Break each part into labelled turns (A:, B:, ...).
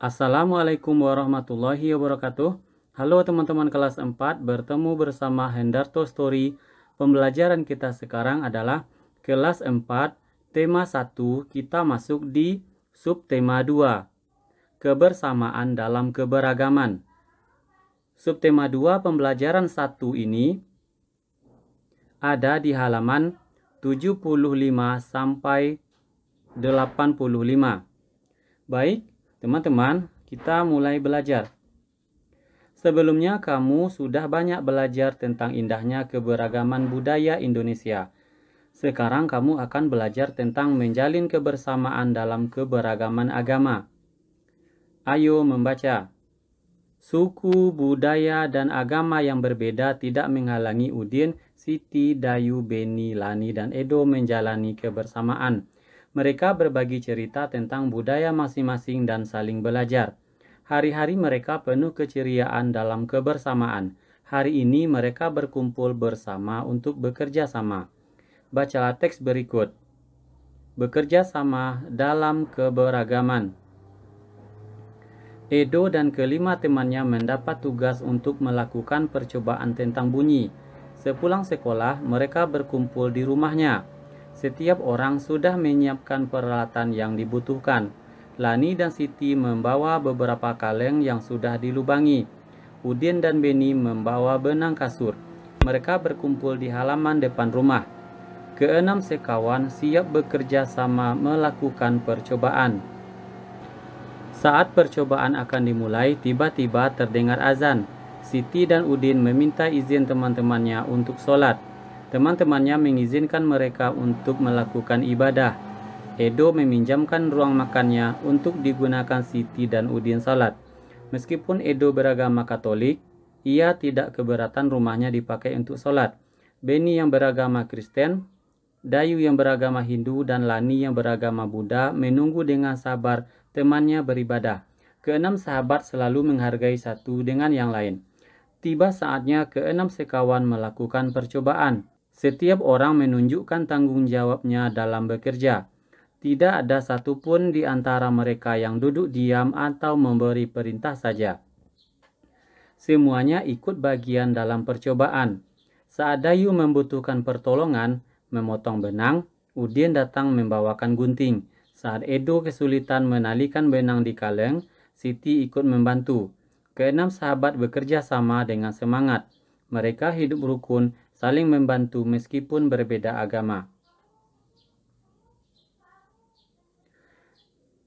A: Assalamualaikum warahmatullahi wabarakatuh. Halo teman-teman kelas 4, bertemu bersama Hendarto Story. Pembelajaran kita sekarang adalah kelas 4, tema 1, kita masuk di subtema 2, kebersamaan dalam keberagaman. Subtema 2 pembelajaran 1 ini ada di halaman 75 sampai 85. Baik, teman-teman, kita mulai belajar. Sebelumnya kamu sudah banyak belajar tentang indahnya keberagaman budaya Indonesia. Sekarang kamu akan belajar tentang menjalin kebersamaan dalam keberagaman agama. Ayo membaca. Suku, budaya, dan agama yang berbeda tidak menghalangi Udin, Siti, Dayu, Beni, Lani, dan Edo menjalani kebersamaan. Mereka berbagi cerita tentang budaya masing-masing dan saling belajar. Hari-hari mereka penuh keceriaan dalam kebersamaan. Hari ini mereka berkumpul bersama untuk bekerja sama. Bacalah teks berikut. Bekerja sama dalam keberagaman. Edo dan kelima temannya mendapat tugas untuk melakukan percobaan tentang bunyi. Sepulang sekolah, mereka berkumpul di rumahnya. Setiap orang sudah menyiapkan peralatan yang dibutuhkan. Lani dan Siti membawa beberapa kaleng yang sudah dilubangi. Udin dan Beni membawa benang kasur. Mereka berkumpul di halaman depan rumah. Keenam sekawan siap bekerja sama melakukan percobaan. Saat percobaan akan dimulai, tiba-tiba terdengar azan. Siti dan Udin meminta izin teman-temannya untuk sholat. Teman-temannya mengizinkan mereka untuk melakukan ibadah. Edo meminjamkan ruang makannya untuk digunakan Siti dan Udin salat. Meskipun Edo beragama Katolik, ia tidak keberatan rumahnya dipakai untuk salat. Beni yang beragama Kristen, Dayu yang beragama Hindu, dan Lani yang beragama Buddha menunggu dengan sabar temannya beribadah. Keenam sahabat selalu menghargai satu dengan yang lain. Tiba saatnya keenam sekawan melakukan percobaan. Setiap orang menunjukkan tanggung jawabnya dalam bekerja. Tidak ada satupun di antara mereka yang duduk diam atau memberi perintah saja. Semuanya ikut bagian dalam percobaan. Saat Dayu membutuhkan pertolongan, memotong benang, Udin datang membawakan gunting. Saat Edo kesulitan menalikan benang di kaleng, Siti ikut membantu. Keenam sahabat bekerja sama dengan semangat. Mereka hidup rukun, saling membantu meskipun berbeda agama.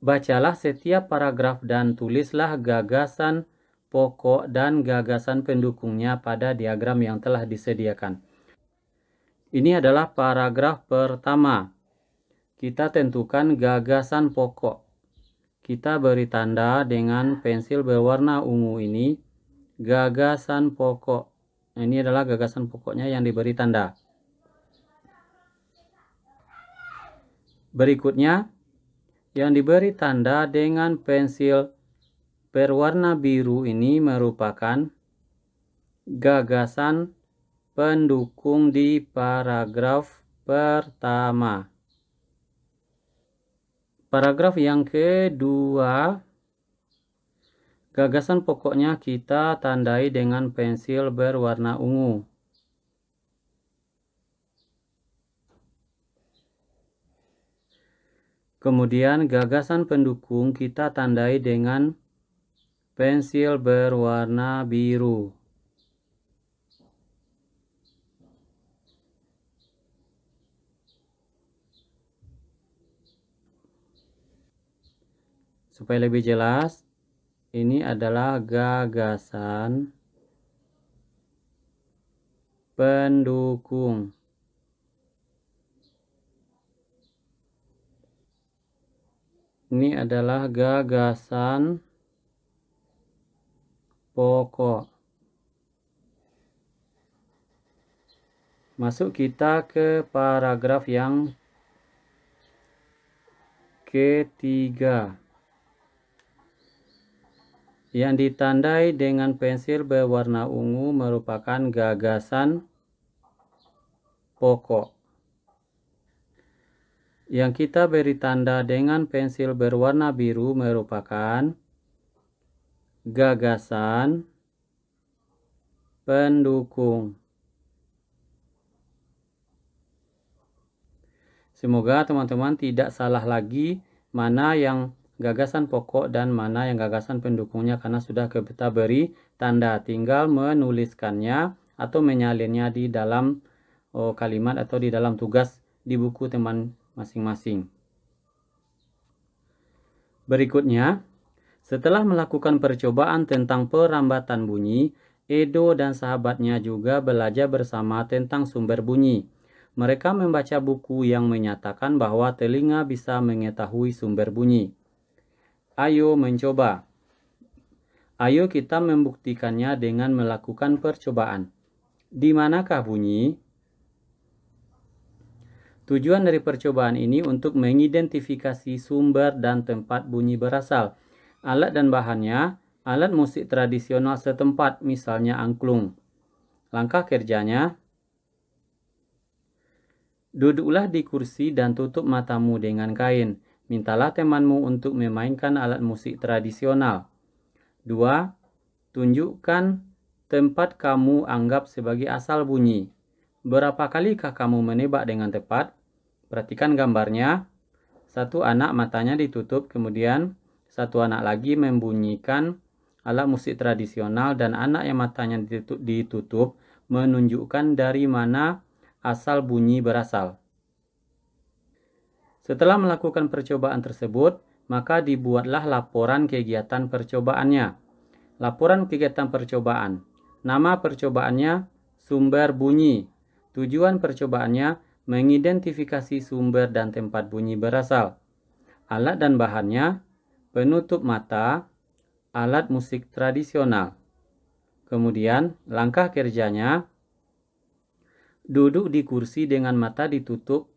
A: Bacalah setiap paragraf dan tulislah gagasan pokok dan gagasan pendukungnya pada diagram yang telah disediakan. Ini adalah paragraf pertama. Kita tentukan gagasan pokok. Kita beri tanda dengan pensil berwarna ungu ini. Gagasan pokok. Ini adalah gagasan pokoknya yang diberi tanda. Berikutnya, yang diberi tanda dengan pensil berwarna biru ini merupakan gagasan pendukung di paragraf pertama. Paragraf yang kedua, gagasan pokoknya kita tandai dengan pensil berwarna ungu. Kemudian gagasan pendukung kita tandai dengan pensil berwarna biru. Supaya lebih jelas, ini adalah gagasan pendukung. Ini adalah gagasan pokok. Masuk kita ke paragraf yang ketiga. Yang ditandai dengan pensil berwarna ungu merupakan gagasan pokok. Yang kita beri tanda dengan pensil berwarna biru merupakan gagasan pendukung. Semoga teman-teman tidak salah lagi mana yang gagasan pokok dan mana yang gagasan pendukungnya, karena sudah kita beri tanda, tinggal menuliskannya atau menyalinnya di dalam kalimat atau di dalam tugas di buku teman masing-masing. Berikutnya, setelah melakukan percobaan tentang perambatan bunyi, Edo dan sahabatnya juga belajar bersama tentang sumber bunyi. Mereka membaca buku yang menyatakan bahwa telinga bisa mengetahui sumber bunyi. Ayo mencoba. Ayo kita membuktikannya dengan melakukan percobaan. Di manakah bunyi? Tujuan dari percobaan ini untuk mengidentifikasi sumber dan tempat bunyi berasal. Alat dan bahannya, alat musik tradisional setempat, misalnya angklung. Langkah kerjanya, duduklah di kursi dan tutup matamu dengan kain. Mintalah temanmu untuk memainkan alat musik tradisional. 2. Tunjukkan tempat kamu anggap sebagai asal bunyi. Berapa kalikah kamu menebak dengan tepat? Perhatikan gambarnya. Satu anak matanya ditutup, kemudian satu anak lagi membunyikan alat musik tradisional, dan anak yang matanya ditutup menunjukkan dari mana asal bunyi berasal. Setelah melakukan percobaan tersebut, maka dibuatlah laporan kegiatan percobaannya. Laporan kegiatan percobaan. Nama percobaannya sumber bunyi. Tujuan percobaannya mengidentifikasi sumber dan tempat bunyi berasal. Alat dan bahannya penutup mata, alat musik tradisional. Kemudian langkah kerjanya, duduk di kursi dengan mata ditutup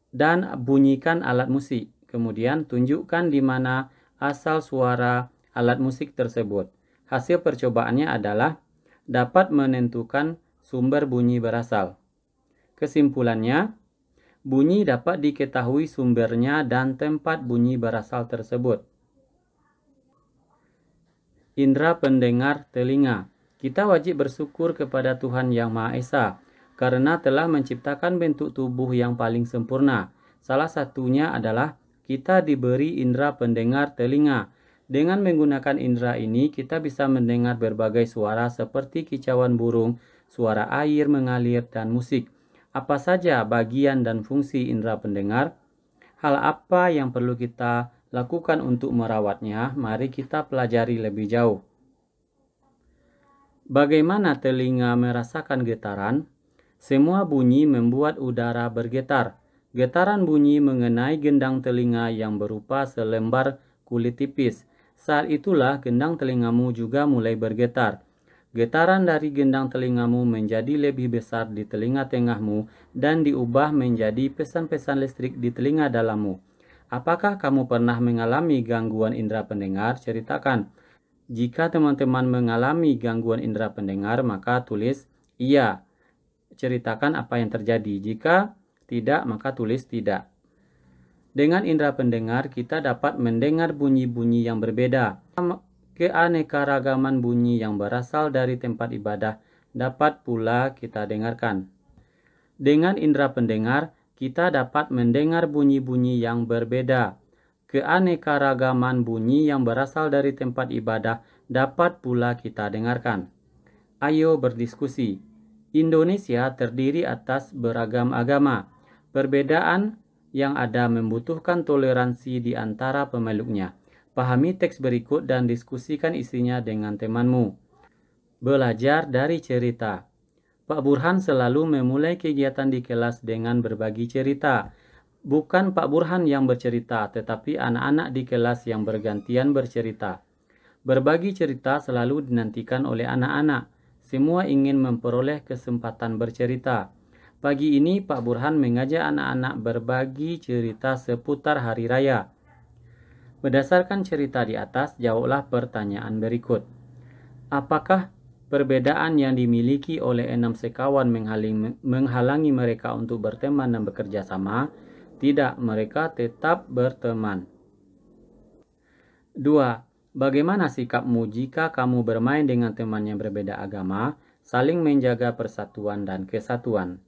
A: dan bunyikan alat musik. Kemudian tunjukkan di mana asal suara alat musik tersebut. Hasil percobaannya adalah dapat menentukan sumber bunyi berasal. Kesimpulannya, bunyi dapat diketahui sumbernya dan tempat bunyi berasal tersebut. Indra pendengar telinga. Kita wajib bersyukur kepada Tuhan Yang Maha Esa karena telah menciptakan bentuk tubuh yang paling sempurna. Salah satunya adalah kita diberi indra pendengar telinga. Dengan menggunakan indra ini, kita bisa mendengar berbagai suara seperti kicauan burung, suara air mengalir, dan musik. Apa saja bagian dan fungsi indra pendengar? Hal apa yang perlu kita lakukan untuk merawatnya? Mari kita pelajari lebih jauh. Bagaimana telinga merasakan getaran? Semua bunyi membuat udara bergetar. Getaran bunyi mengenai gendang telinga yang berupa selembar kulit tipis. Saat itulah gendang telingamu juga mulai bergetar. Getaran dari gendang telingamu menjadi lebih besar di telinga tengahmu dan diubah menjadi pesan-pesan listrik di telinga dalammu. Apakah kamu pernah mengalami gangguan indera pendengar? Ceritakan. Jika teman-teman mengalami gangguan indera pendengar, maka tulis iya. Ceritakan apa yang terjadi. Jika tidak, maka tulis tidak. Dengan indera pendengar, kita dapat mendengar bunyi-bunyi yang berbeda. Keanekaragaman bunyi yang berasal dari tempat ibadah dapat pula kita dengarkan. Dengan indera pendengar, kita dapat mendengar bunyi-bunyi yang berbeda. Keanekaragaman bunyi yang berasal dari tempat ibadah dapat pula kita dengarkan. Ayo berdiskusi. Indonesia terdiri atas beragam agama. Perbedaan yang ada membutuhkan toleransi di antara pemeluknya. Pahami teks berikut dan diskusikan isinya dengan temanmu. Belajar dari cerita. Pak Burhan selalu memulai kegiatan di kelas dengan berbagi cerita. Bukan Pak Burhan yang bercerita, tetapi anak-anak di kelas yang bergantian bercerita. Berbagi cerita selalu dinantikan oleh anak-anak. Semua ingin memperoleh kesempatan bercerita. Pagi ini Pak Burhan mengajak anak-anak berbagi cerita seputar hari raya. Berdasarkan cerita di atas, jawablah pertanyaan berikut. Apakah perbedaan yang dimiliki oleh 6 sekawan menghalangi mereka untuk berteman dan bekerja sama? Tidak, mereka tetap berteman. 2. Bagaimana sikapmu jika kamu bermain dengan teman yang berbeda agama, saling menjaga persatuan dan kesatuan?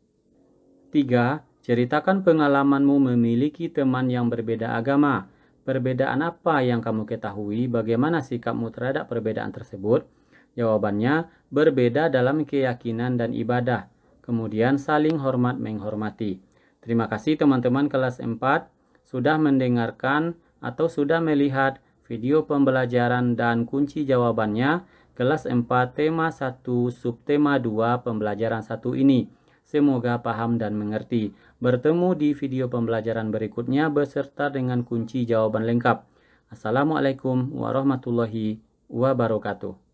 A: 3. Ceritakan pengalamanmu memiliki teman yang berbeda agama. Perbedaan apa yang kamu ketahui? Bagaimana sikapmu terhadap perbedaan tersebut? Jawabannya, berbeda dalam keyakinan dan ibadah. Kemudian saling hormat menghormati. Terima kasih teman-teman kelas 4 sudah mendengarkan atau sudah melihat video pembelajaran dan kunci jawabannya kelas 4 tema 1 subtema 2 pembelajaran 1 ini. Semoga paham dan mengerti. Bertemu di video pembelajaran berikutnya beserta dengan kunci jawaban lengkap. Assalamualaikum warahmatullahi wabarakatuh.